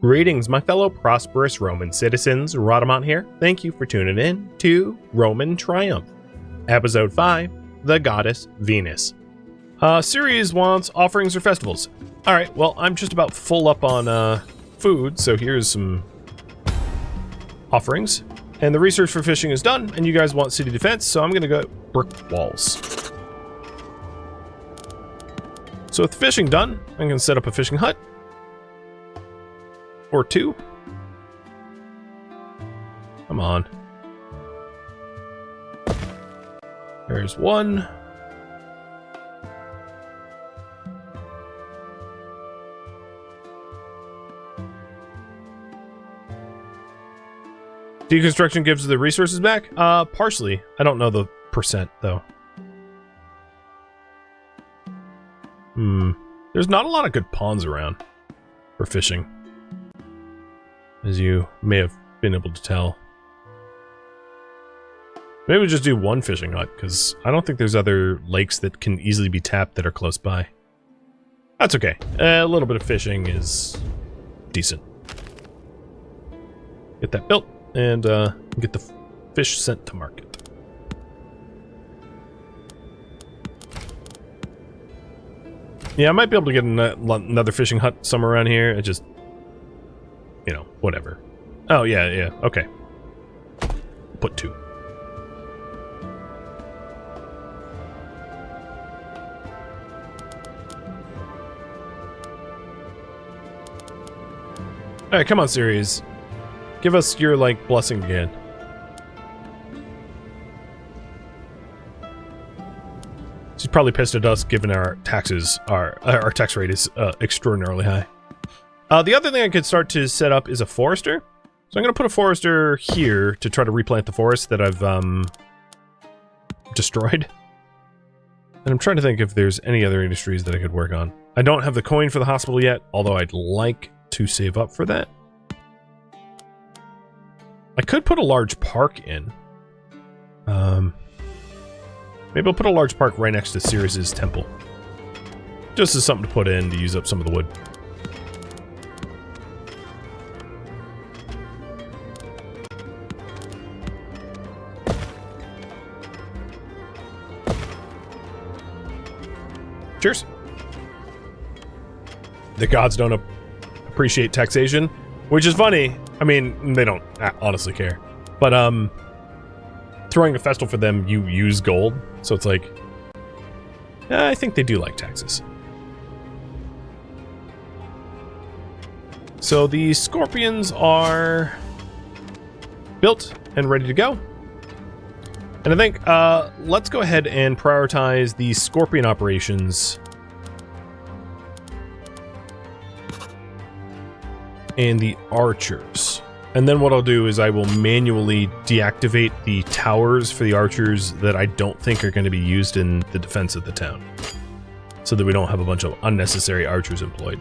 Greetings, my fellow prosperous Roman citizens. Rhadamant here. Thank you for tuning in to Roman Triumph. Episode 5, The Goddess Venus. Series wants offerings or festivals. Alright, well, I'm just about full up on food, so here's some offerings. And the research for fishing is done, and you guys want city defense, so I'm gonna go brick walls. So with fishing done, I'm gonna set up a fishing hut. Or two. Come on. There's one. Deconstruction gives the resources back? Partially. I don't know the percent, though. There's not a lot of good ponds around for fishing, as you may have been able to tell. Maybe we'll just do one fishing hut, because I don't think there's other lakes that can easily be tapped that are close by. That's okay. A little bit of fishing is decent. Get that built, and get the fish sent to market. Yeah, I might be able to get another fishing hut somewhere around here. I just... you know, whatever. Oh, yeah, okay. Put two. Alright, come on, series. Give us your, like, blessing again. She's probably pissed at us given our taxes, our tax rate is extraordinarily high. The other thing I could start to set up is a forester. So I'm going to put a forester here to try to replant the forest that I've destroyed. And I'm trying to think if there's any other industries that I could work on. I don't have the coin for the hospital yet, although I'd like to save up for that. I could put a large park in. Maybe I'll put a large park right next to Ceres' temple. Just as something to put in to use up some of the wood. Cheers. The gods don't appreciate taxation, which is funny. I mean, they don't honestly care. But, throwing a festival for them, you use gold. So it's like, I think they do like taxes. So the scorpions are built and ready to go. And I think, let's go ahead and prioritize the scorpion operations. And the archers. And then what I'll do is I will manually deactivate the towers for the archers that I don't think are going to be used in the defense of the town. So that we don't have a bunch of unnecessary archers employed.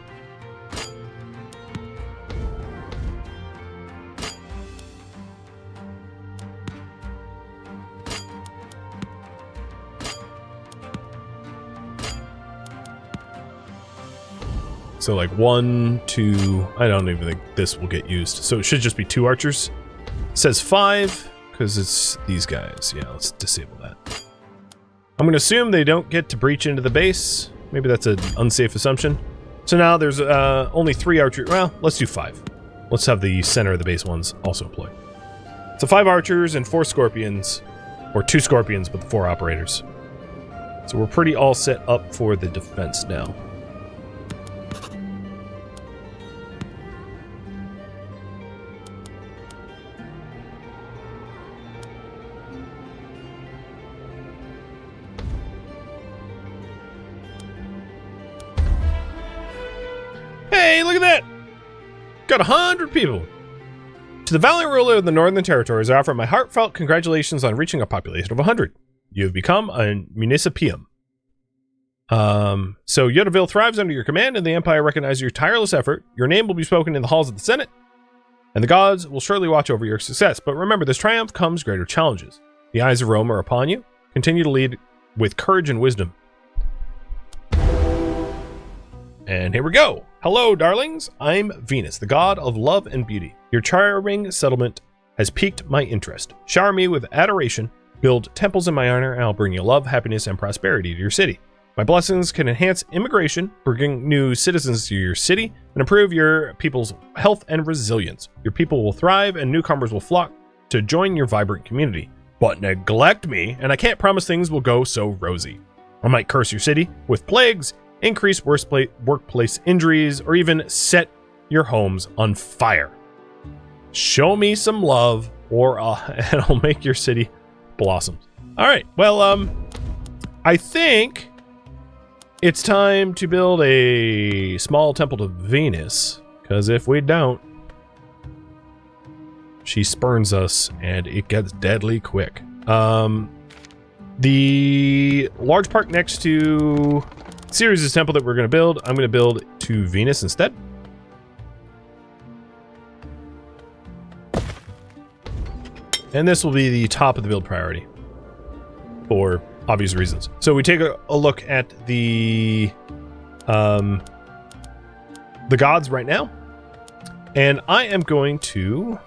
So like 1, 2, I don't even think this will get used. So it should just be 2 archers. It says 5, because it's these guys. Yeah, let's disable that. I'm going to assume they don't get to breach into the base. Maybe that's an unsafe assumption. So now there's only 3 archers. Well, let's do 5. Let's have the center of the base ones also employed. So 5 archers and 4 scorpions. Or 2 scorpions with 4 operators. So we're pretty all set up for the defense now. Hey, look at that! Got 100 people. To the valiant ruler of the Northern Territories, I offer my heartfelt congratulations on reaching a population of 100. You have become a municipium. So Yodaville thrives under your command, and the Empire recognizes your tireless effort. Your name will be spoken in the halls of the Senate, and the gods will surely watch over your success. But remember, this triumph comes greater challenges. The eyes of Rome are upon you. Continue to lead with courage and wisdom. And here we go. Hello, darlings. I'm Venus, the god of love and beauty. Your charming settlement has piqued my interest. Shower me with adoration, build temples in my honor, and I'll bring you love, happiness, and prosperity to your city. My blessings can enhance immigration, bring new citizens to your city, and improve your people's health and resilience. Your people will thrive, and newcomers will flock to join your vibrant community. But neglect me, and I can't promise things will go so rosy. I might curse your city with plagues, increase workplace injuries, or even set your homes on fire. Show me some love, or and I'll make your city blossom. All right, well, I think it's time to build a small temple to Venus, because if we don't, she spurns us, and it gets deadly quick. The large park next to Ceres' temple that we're going to build, I'm going to build to Venus instead. And this will be the top of the build priority for obvious reasons. So we take a look at the gods right now, and I am going to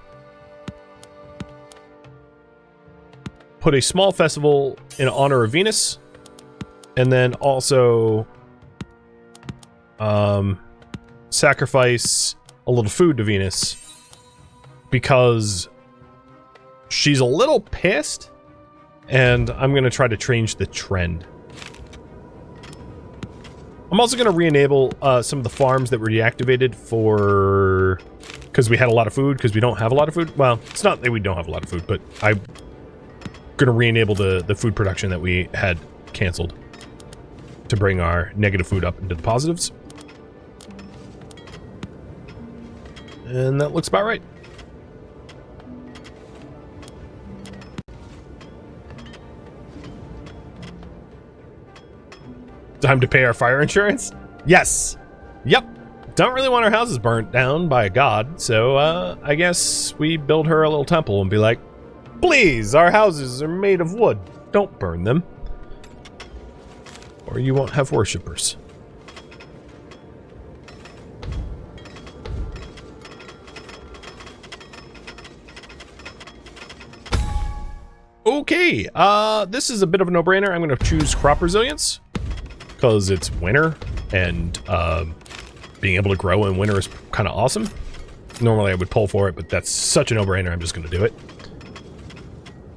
put a small festival in honor of Venus, and then also sacrifice a little food to Venus because she's a little pissed, and I'm going to try to change the trend. I'm also going to re-enable some of the farms that were deactivated for... because we had a lot of food, because we don't have a lot of food. Well, it's not that we don't have a lot of food, but I'm going to re-enable the food production that we had canceled to bring our negative food up into the positives. And that looks about right. Time to pay our fire insurance? Yes. Yep. Don't really want our houses burnt down by a god, so I guess we build her a little temple and be like, please, our houses are made of wood. Don't burn them, or you won't have worshippers. Okay, this is a bit of a no-brainer. I'm going to choose crop resilience because it's winter, and being able to grow in winter is kind of awesome. Normally I would pull for it, but that's such a no-brainer, I'm just going to do it.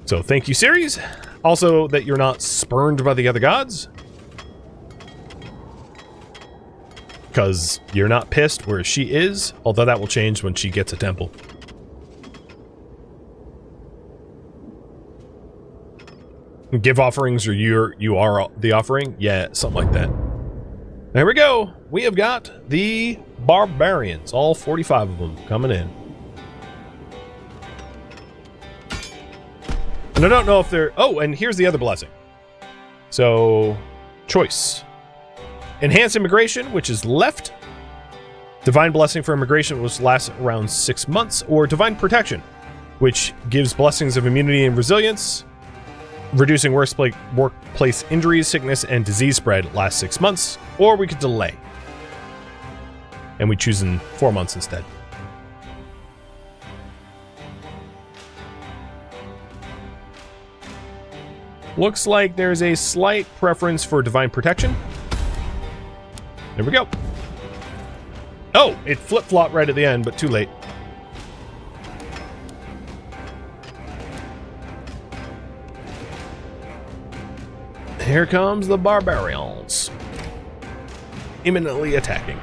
So thank you, Ceres. Also, that you're not spurned by the other gods, because you're not pissed where she is, although that will change when she gets a temple. Give offerings, or you are the offering? Yeah, something like that. There we go. We have got the Barbarians, all 45 of them coming in. And I don't know if they're... Oh, and here's the other blessing. So, choice. Enhance immigration, which is left. Divine blessing for immigration, which lasts around 6 months. Or divine protection, which gives blessings of immunity and resilience. Reducing workplace injuries, sickness, and disease spread lasts 6 months. Or we could delay. And we choose in 4 months instead. Looks like there's a slight preference for divine protection. There we go. Oh, it flip-flopped right at the end, but too late. Here comes the Barbarians. Imminently attacking.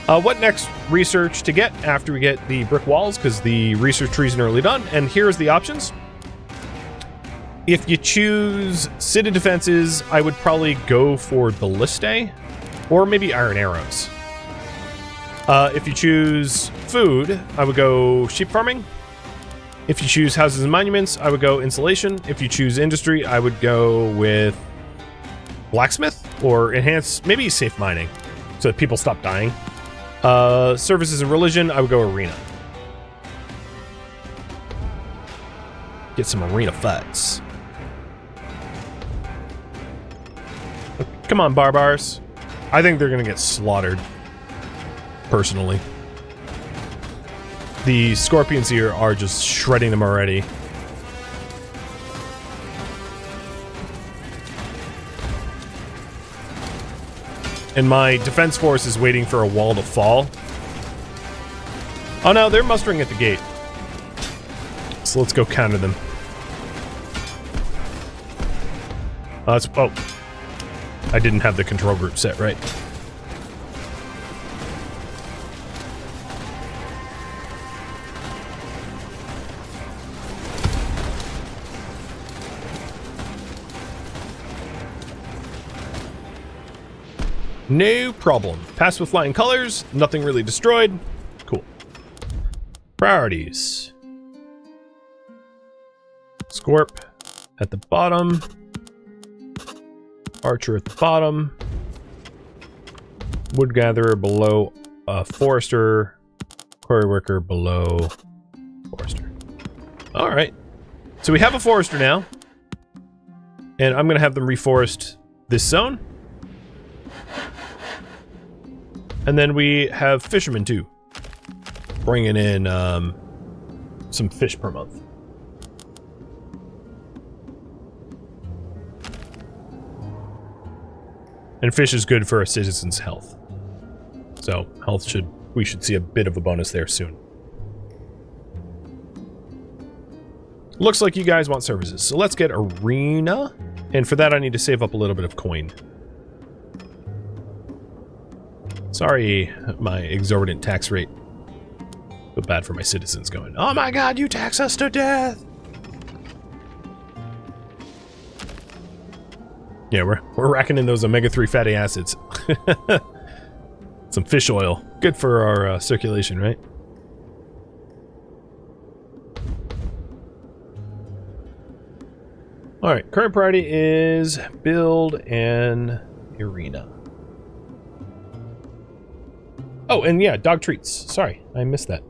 What next research to get after we get the brick walls? Because the research trees are nearly done. And here's the options. If you choose city defenses, I would probably go for ballistae or maybe iron arrows. If you choose food, I would go sheep farming. If you choose houses and monuments, I would go insulation. If you choose industry, I would go with blacksmith or enhance, maybe safe mining so that people stop dying. Services and religion, I would go arena. Get some arena fights. Come on, barbars. I think they're gonna get slaughtered. personally. The scorpions here are just shredding them already. And my defense force is waiting for a wall to fall. Oh no, they're mustering at the gate. So let's go counter them. Oh, I didn't have the control group set right. No problem. Passed with flying colors. Nothing really destroyed. Cool. Priorities. Scorp at the bottom. Archer at the bottom. Wood gatherer below forester. Quarry worker below forester. Alright. So we have a forester now. And I'm going to have them reforest this zone. And then we have fishermen too, bringing in some fish per month. And fish is good for a citizen's health. So we should see a bit of a bonus there soon. Looks like you guys want services, so let's get arena. And for that I need to save up a little bit of coin. Sorry, my exorbitant tax rate. Feel bad for my citizens going, oh my god, you tax us to death! Yeah, we're racking in those omega-3 fatty acids. Some fish oil. Good for our circulation, right? Alright, current priority is build an arena. Oh, and yeah, dog treats. Sorry, I missed that.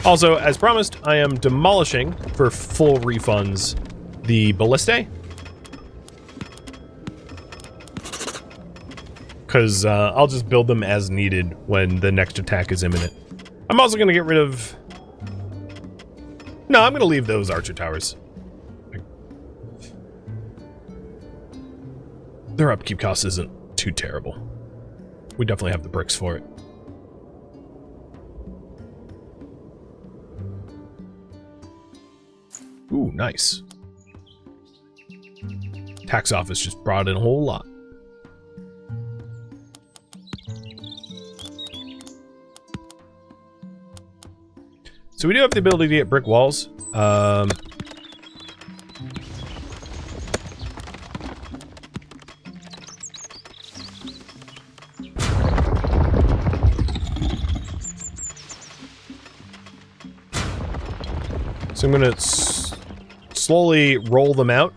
Also, as promised, I am demolishing, for full refunds, the ballistae. Because I'll just build them as needed when the next attack is imminent. I'm also going to get rid of... No, I'm going to leave those archer towers. Their upkeep cost isn't too terrible. We definitely have the bricks for it. Ooh, nice. Tax office just brought in a whole lot. So we do have the ability to get brick walls. So I'm going to slowly roll them out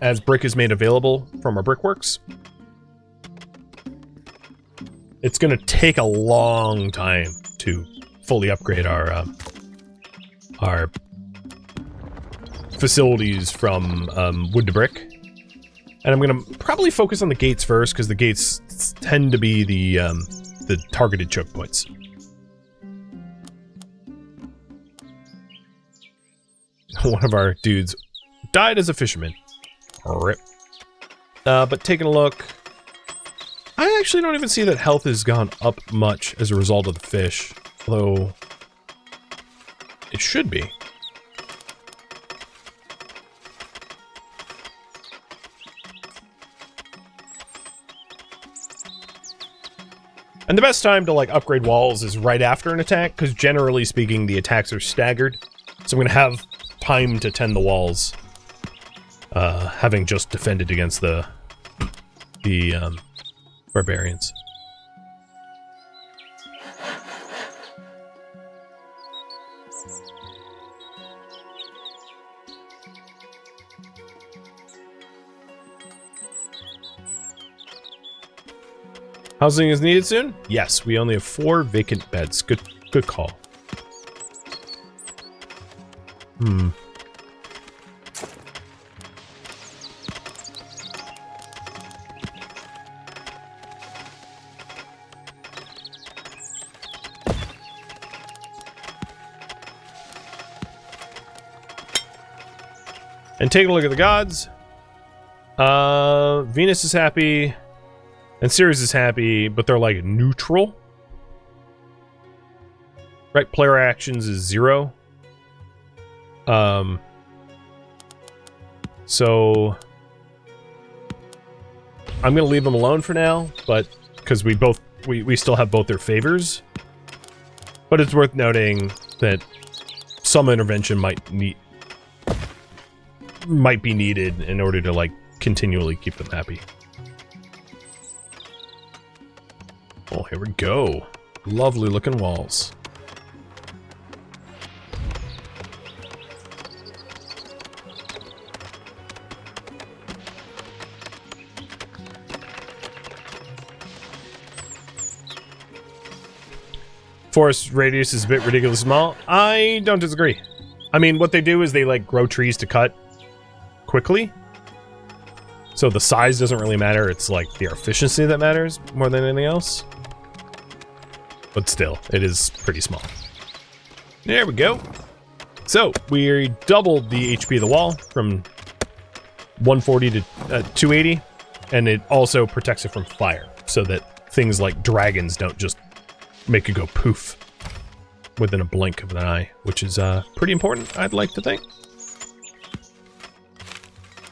as brick is made available from our brickworks. It's going to take a long time to fully upgrade our facilities from wood to brick. And I'm going to probably focus on the gates first, because the gates tend to be the targeted choke points. One of our dudes died as a fisherman. Rip. But taking a look, I actually don't even see that health has gone up much as a result of the fish. Although, it should be. And the best time to like upgrade walls is right after an attack, because generally speaking the attacks are staggered. So I'm going to have time to tend the walls, having just defended against the barbarians. Housing is needed soon? Yes, we only have 4 vacant beds. Good call. And taking a look at the gods. Venus is happy. And Ceres is happy, but they're like neutral. Right, player actions is 0. So I'm gonna leave them alone for now, but because we still have both their favors. But it's worth noting that some intervention might be needed in order to like continually keep them happy. Oh, here we go. Lovely looking walls. Forest radius is a bit ridiculously small. I don't disagree. I mean, what they do is they like grow trees to cut quickly. So the size doesn't really matter. It's like the efficiency that matters more than anything else. But still, it is pretty small. There we go. So we doubled the HP of the wall from 140 to 280. And it also protects it from fire so that things like dragons don't just make it go poof within a blink of an eye, which is pretty important, I'd like to think.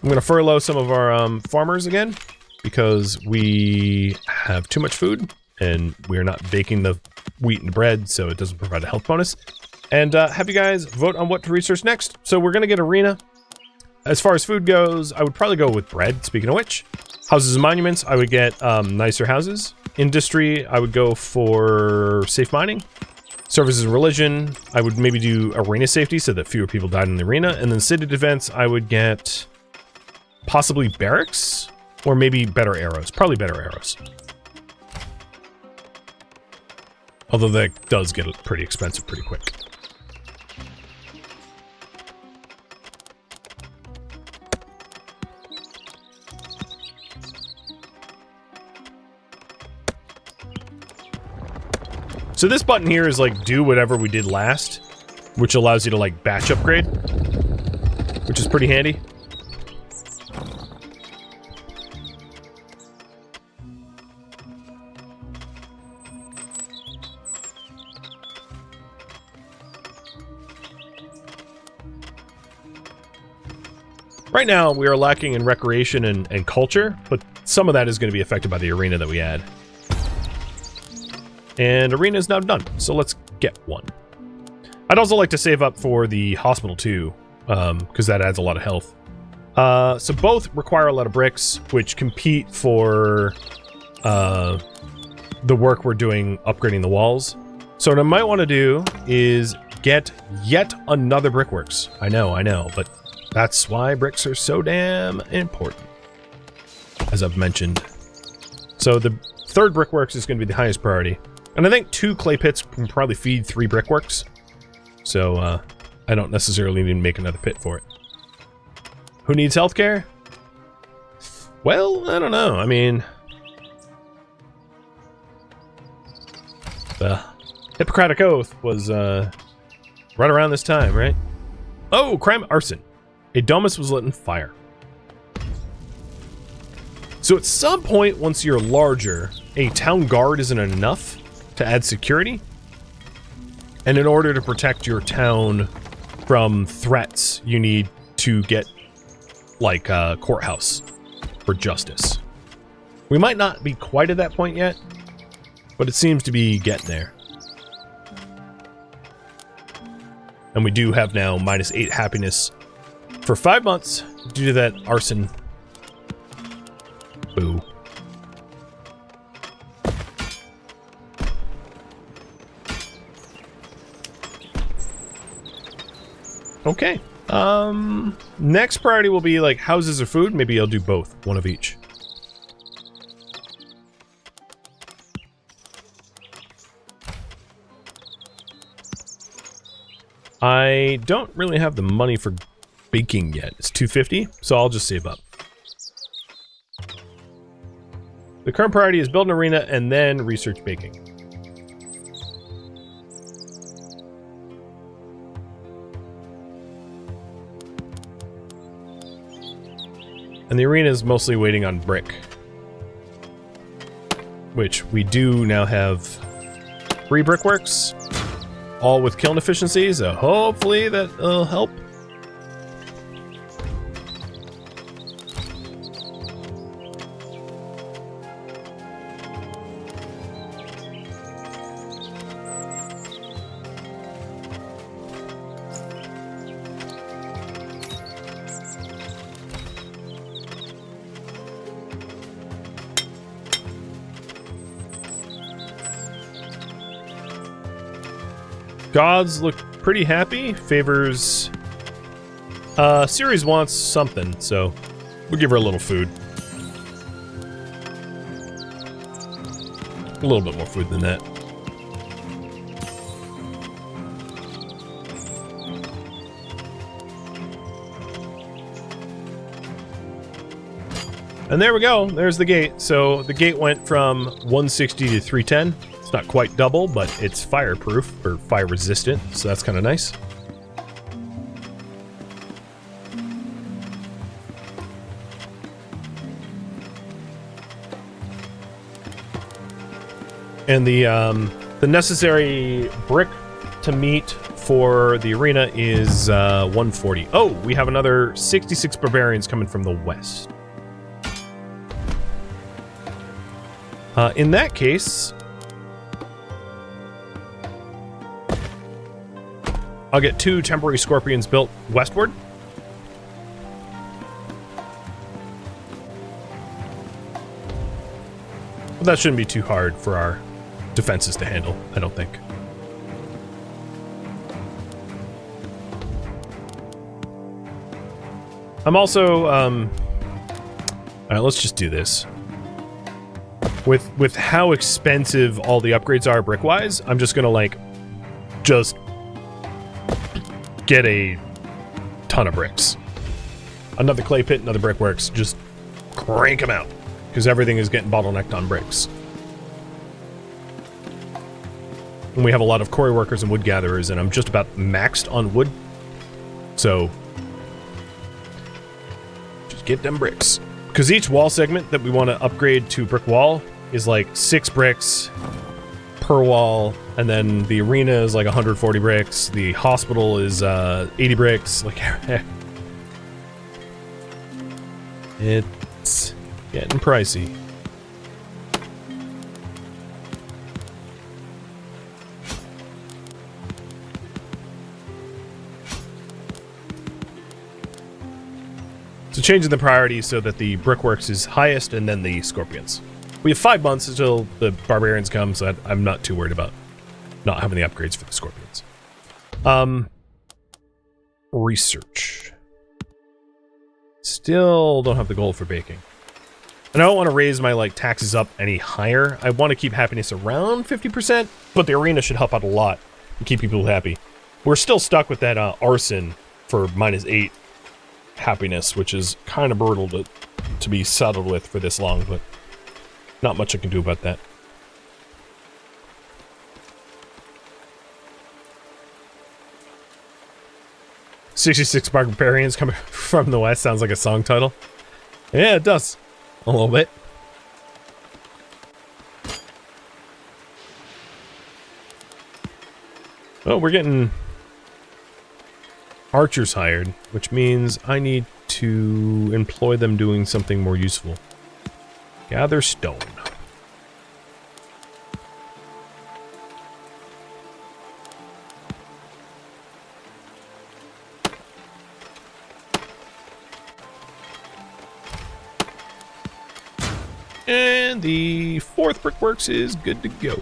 I'm going to furlough some of our farmers again because we have too much food and we're not baking the wheat and bread, so it doesn't provide a health bonus. And have you guys vote on what to research next. So we're going to get arena. As far as food goes, I would probably go with bread, speaking of which. Houses and monuments, I would get nicer houses. Industry, I would go for safe mining. Services and religion, I would maybe do arena safety so that fewer people died in the arena. And then city defense, I would get possibly barracks or maybe better arrows. Probably better arrows. Although that does get pretty expensive pretty quick. So this button here is like do whatever we did last, which allows you to like batch upgrade, which is pretty handy. Right now we are lacking in recreation and culture, but some of that is going to be affected by the arena that we add. And arena is now done, so let's get one. I'd also like to save up for the hospital too, because that adds a lot of health. So both require a lot of bricks, which compete for the work we're doing upgrading the walls. So what I might want to do is get yet another brickworks. I know, but that's why bricks are so damn important, as I've mentioned. So the third brickworks is going to be the highest priority. And I think 2 clay pits can probably feed 3 brickworks. So, I don't necessarily need to make another pit for it. Who needs healthcare? Well, I don't know. I mean, the Hippocratic Oath was, right around this time, right? Oh, crime arson. A domus was lit on fire. So at some point, once you're larger, a town guard isn't enough to add security. And in order to protect your town from threats, you need to get like a courthouse for justice. We might not be quite at that point yet, but it seems to be getting there. And we do have now -8 happiness for 5 months due to that arson. Boo. Okay. Next priority will be like houses or food. Maybe I'll do both, one of each. I don't really have the money for baking yet. It's 250, so I'll just save up. The current priority is build an arena and then research baking. And the arena is mostly waiting on brick. Which we do now have 3 brickworks. All with kiln efficiency, so hopefully that'll help. Gods look pretty happy. Favors... Ceres wants something, so we'll give her a little food. A little bit more food than that. And there we go. There's the gate. So the gate went from 160 to 310. It's not quite double, but it's fireproof or fire resistant, so that's kind of nice. And the necessary brick to meet for the arena is 140. Oh, we have another 66 barbarians coming from the west. In that case, I'll get 2 temporary scorpions built westward. But that shouldn't be too hard for our defenses to handle, I don't think. I'm also, alright, let's just do this. With how expensive all the upgrades are brick-wise, I'm just gonna, just get a ton of bricks. Another clay pit, another brickworks, just crank them out. Because everything is getting bottlenecked on bricks. And we have a lot of quarry workers and wood gatherers, and I'm just about maxed on wood. So, just get them bricks. Because each wall segment that we want to upgrade to brick wall is 6 bricks per wall, and then the arena is 140 bricks, the hospital is 80 bricks. It's getting pricey. So changing the priority so that the brickworks is highest and then the scorpions. We have 5 months until the barbarians come, so I'm not too worried about not having the upgrades for the scorpions. Research. Still don't have the goal for baking. And I don't want to raise my taxes up any higher. I want to keep happiness around 50%, but the arena should help out a lot and keep people happy. We're still stuck with that arson for -8 happiness, which is kind of brutal to be settled with for this long, but not much I can do about that. "66 Barbarians coming from the west" sounds like a song title. Yeah, it does. A little bit. Oh, we're getting archers hired, which means I need to employ them doing something more useful. Gather stone. And the 4th brickworks is good to go.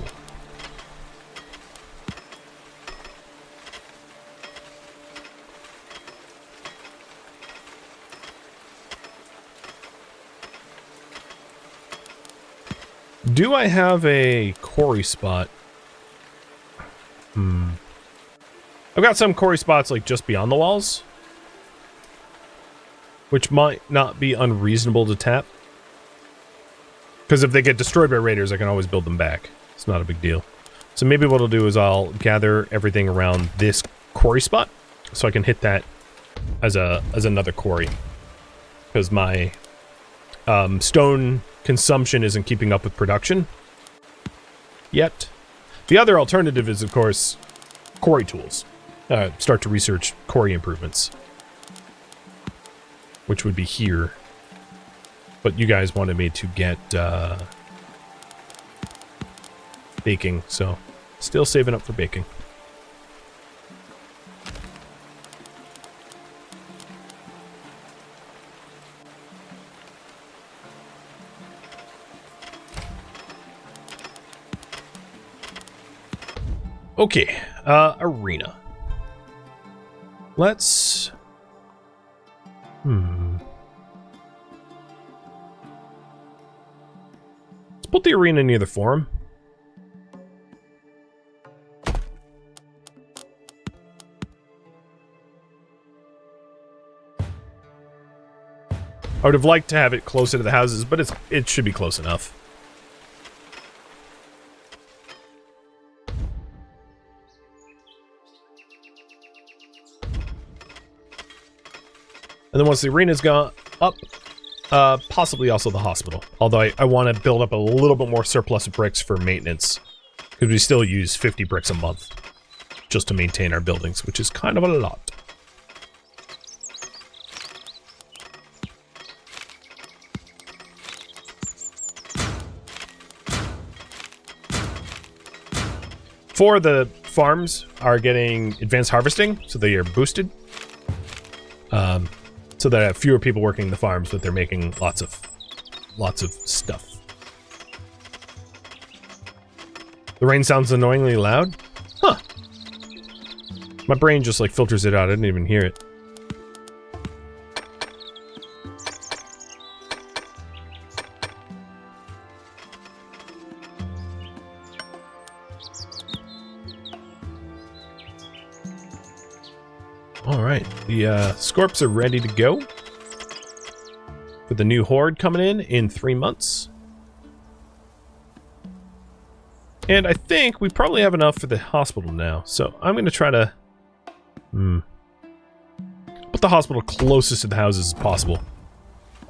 Do I have a quarry spot? I've got some quarry spots just beyond the walls, which might not be unreasonable to tap. Because if they get destroyed by raiders, I can always build them back. It's not a big deal. So maybe what I'll do is I'll gather everything around this quarry spot, so I can hit that as another quarry. Because my Stone consumption isn't keeping up with production yet. The other alternative is, of course, quarry tools. Start to research quarry improvements, which would be here. But you guys wanted me to get baking, so still saving up for baking. Okay, arena. Let's... Let's put the arena near the forum. I would have liked to have it closer to the houses, but it should be close enough. And then once the arena's gone up, possibly also the hospital. Although I want to build up a little bit more surplus of bricks for maintenance, because we still use 50 bricks a month just to maintain our buildings, which is kind of a lot. Four of the farms are getting advanced harvesting, so they are boosted. So that I have fewer people working the farms, but they're making lots of stuff. The rain sounds annoyingly loud? Huh. My brain just like filters it out. I didn't even hear it. Alright, the Scorps are ready to go. With the new horde coming in 3 months. And I think we probably have enough for the hospital now. So I'm going to try to... put the hospital closest to the houses as possible.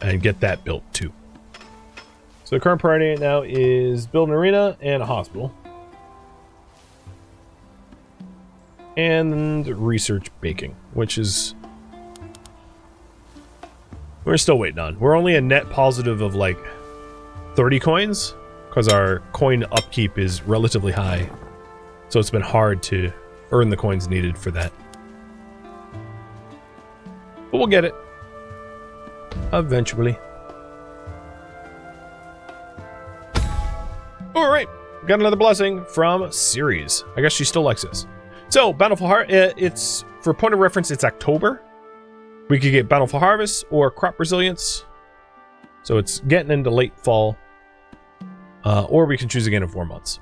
And get that built too. So the current priority right now is build an arena and a hospital. And research baking, which is... we're still waiting on. We're only a net positive of like 30 coins, because our coin upkeep is relatively high. So it's been hard to earn the coins needed for that. But we'll get it. Eventually. Alright, got another blessing from Ceres. I guess she still likes us. So, Bountiful Heart, it's, for point of reference, it's October. We could get Bountiful Harvest or Crop Resilience. So it's getting into late fall. Or we can choose again in 4 months.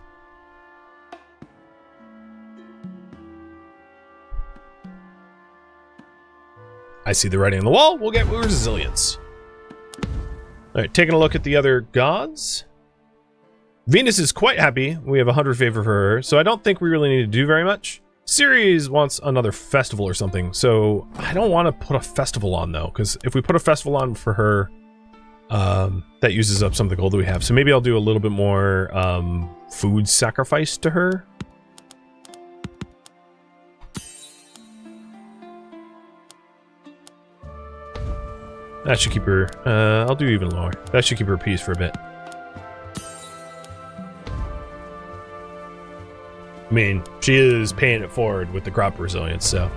I see the writing on the wall. We'll get Resilience. Alright, taking a look at the other gods. Venus is quite happy. We have 100 favor for her, so I don't think we really need to do very much. Ceres wants another festival or something, so I don't want to put a festival on though, because if we put a festival on for her, that uses up some of the gold that we have. So maybe I'll do a little bit more food sacrifice to her. That should keep her, I'll do even lower. That should keep her appeased for a bit. I mean, she is paying it forward with the crop resilience, so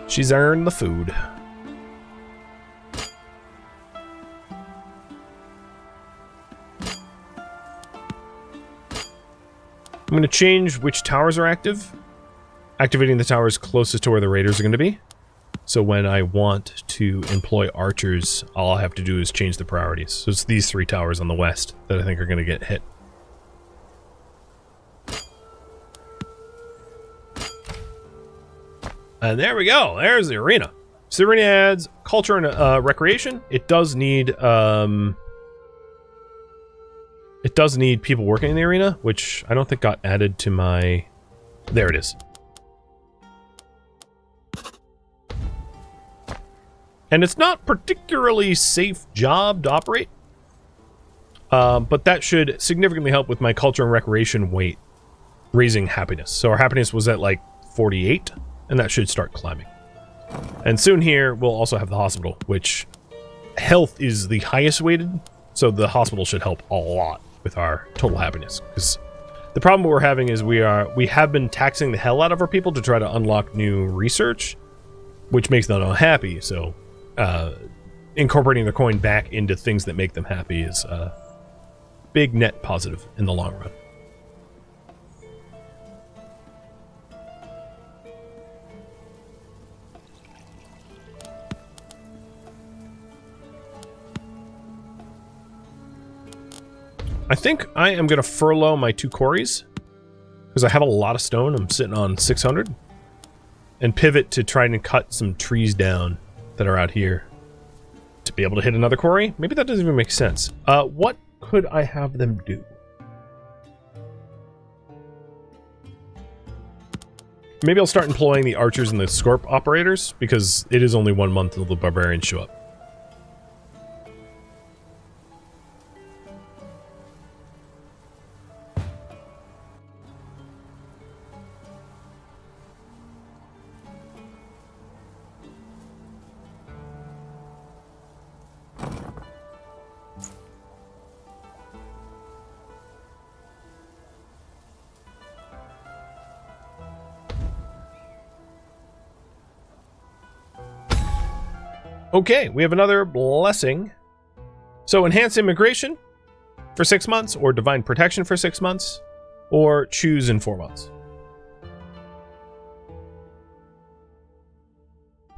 she's earned the food. I'm going to change which towers are active. Activating the towers closest to where the raiders are going to be. So when I want to employ archers, all I have to do is change the priorities. So it's these 3 towers on the west that I think are going to get hit. And there we go. There's the arena. So the arena adds culture and recreation. It does need people working in the arena, which I don't think got added to my... There it is. And it's not particularly safe job to operate. But that should significantly help with my culture and recreation weight, raising happiness. So our happiness was at like 48, and that should start climbing. And soon here, we'll also have the hospital, which health is the highest weighted. So the hospital should help a lot with our total happiness. Because the problem we're having is we have been taxing the hell out of our people to try to unlock new research, which makes them unhappy. So incorporating their coin back into things that make them happy is big net positive in the long run. I think I am going to furlough my 2 quarries because I have a lot of stone. I'm sitting on 600, and pivot to try and cut some trees down that are out here to be able to hit another quarry. Maybe that doesn't even make sense. What could I have them do? Maybe I'll start employing the archers and the scorp operators because it is only 1 month until the barbarians show up. Okay, we have another blessing. So enhance immigration for 6 months, or divine protection for 6 months, or choose in 4 months.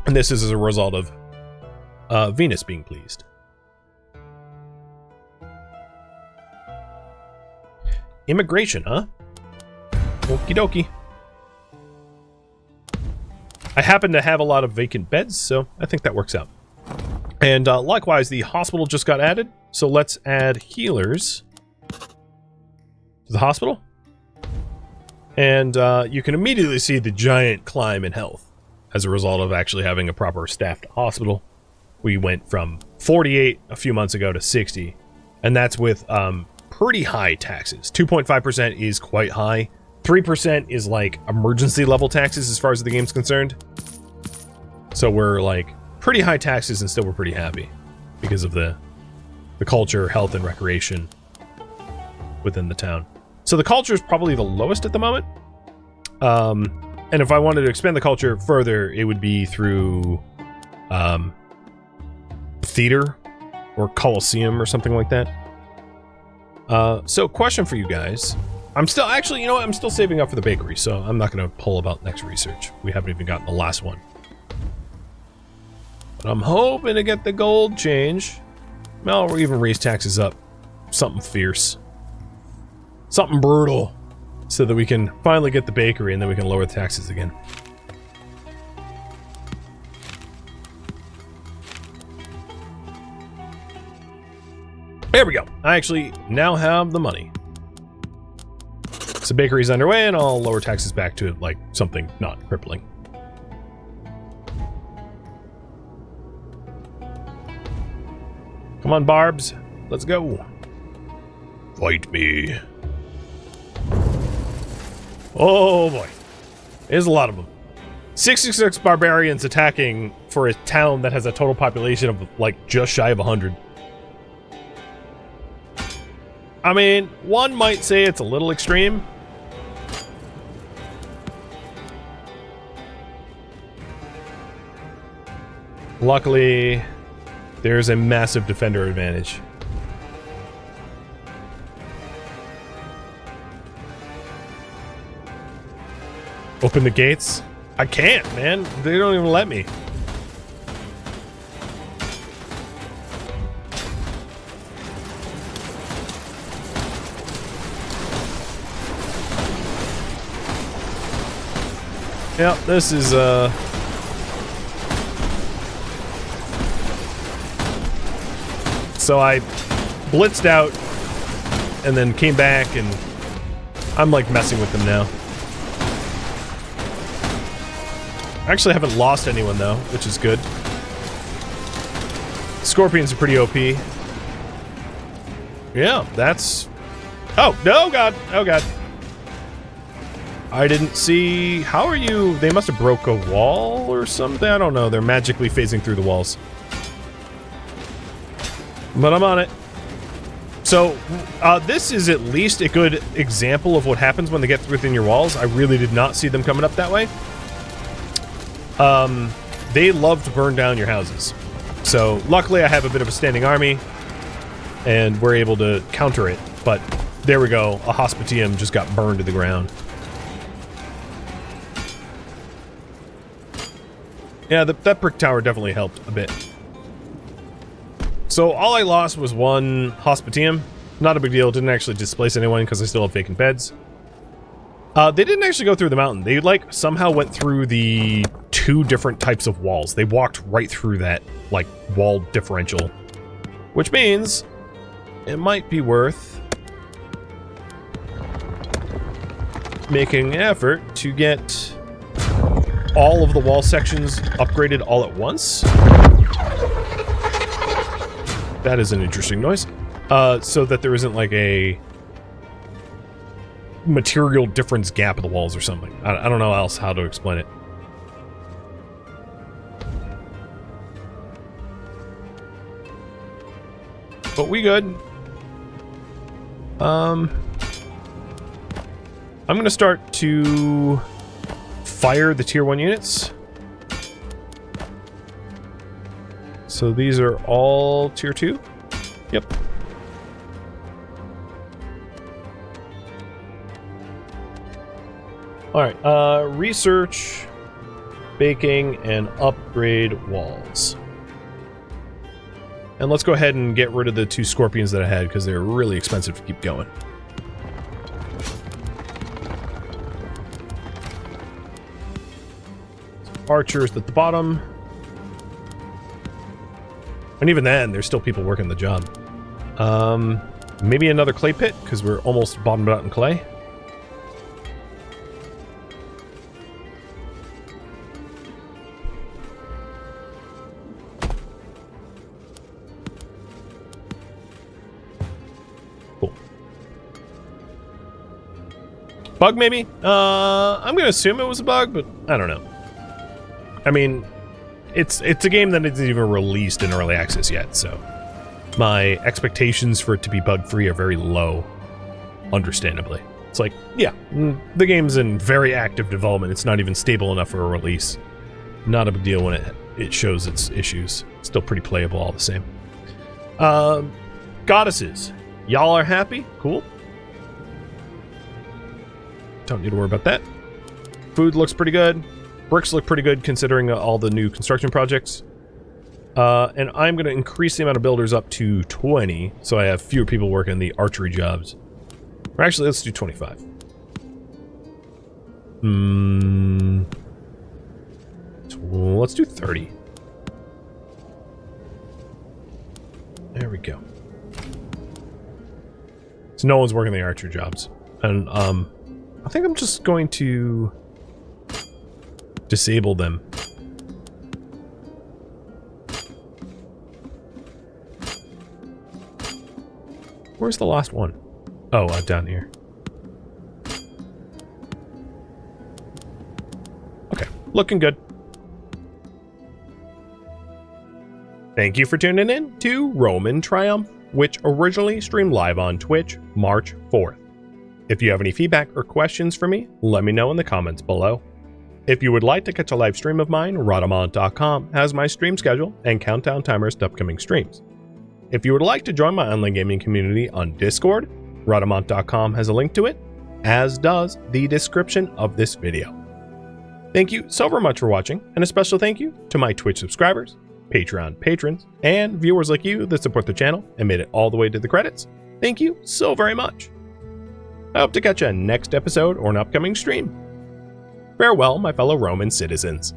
And this is as a result of Venus being pleased. Immigration, huh? Okie dokie. I happen to have a lot of vacant beds, so I think that works out. And likewise, the hospital just got added, so let's add healers to the hospital. And you can immediately see the giant climb in health as a result of actually having a proper staffed hospital. We went from 48 a few months ago to 60, and that's with pretty high taxes. 2.5% is quite high. 3% is like emergency level taxes as far as the game's concerned. So we're like pretty high taxes, and still we're pretty happy because of the culture, health, and recreation within the town. So the culture is probably the lowest at the moment. And if I wanted to expand the culture further, it would be through theater or Coliseum or something like that. So question for you guys. I'm still, actually, you know what? I'm still saving up for the bakery, so I'm not going to pull about next research. We haven't even gotten the last one. But I'm hoping to get the gold change. Well, we'll even raise taxes up. Something fierce. Something brutal. So that we can finally get the bakery, and then we can lower the taxes again. There we go. I actually now have the money. So bakery's underway, and I'll lower taxes back to like something not crippling. Come on, Barbs. Let's go. Fight me. Oh boy. There's a lot of them. 66 barbarians attacking for a town that has a total population of like just shy of 100. I mean, one might say it's a little extreme. Luckily, there's a massive defender advantage. Open the gates? I can't, man. They don't even let me. Yep, this is, So I blitzed out and then came back, and I'm like messing with them now. I actually haven't lost anyone though, which is good. Scorpions are pretty OP. Yeah, that's... Oh, no, God. Oh, God. I didn't see... How are you... They must have broke a wall or something. I don't know. They're magically phasing through the walls. But I'm on it. So, this is at least a good example of what happens when they get within your walls. I really did not see them coming up that way. They love to burn down your houses. So, luckily I have a bit of a standing army, and we're able to counter it. But, there we go. A hospitium just got burned to the ground. Yeah, that brick tower definitely helped a bit. So all I lost was one hospitium. Not a big deal. Didn't actually displace anyone because I still have vacant beds. They didn't actually go through the mountain. They, like, somehow went through the 2 different types of walls. They walked right through that, like, wall differential. Which means it might be worth making an effort to get all of the wall sections upgraded all at once. That is an interesting noise. So that there isn't like a material difference gap in the walls or something. I don't know else how to explain it. But we good. I'm gonna start to fire the tier 1 units. So these are all tier 2? Yep. Alright, research, baking, and upgrade walls. And let's go ahead and get rid of the 2 scorpions that I had, because they're really expensive to keep going. Archers at the bottom. And even then, there's still people working the job. Maybe another clay pit, because we're almost bottomed out in clay. Cool. Bug, maybe? I'm going to assume it was a bug, but I don't know. I mean, it's a game that isn't even released in early access yet, so my expectations for it to be bug-free are very low, understandably. It's like, yeah, the game's in very active development. It's not even stable enough for a release. Not a big deal when it shows its issues. Still pretty playable all the same. Goddesses. Y'all are happy? Cool. Don't need to worry about that. Food looks pretty good. Bricks look pretty good considering all the new construction projects. And I'm going to increase the amount of builders up to 20, so I have fewer people working the archery jobs. Or actually, let's do 25. Let's do 30. There we go. So no one's working the archery jobs. And I think I'm just going to disable them. Where's the last one? Oh, down here. Okay, looking good. Thank you for tuning in to Roman Triumph, which originally streamed live on Twitch March 4th. If you have any feedback or questions for me, let me know in the comments below. If you would like to catch a live stream of mine, Rhadamant.com has my stream schedule and countdown timers to upcoming streams. If you would like to join my online gaming community on Discord, Rhadamant.com has a link to it, as does the description of this video. Thank you so very much for watching, and a special thank you to my Twitch subscribers, Patreon patrons, and viewers like you that support the channel and made it all the way to the credits. Thank you so very much. I hope to catch you next episode or an upcoming stream. Farewell, my fellow Roman citizens.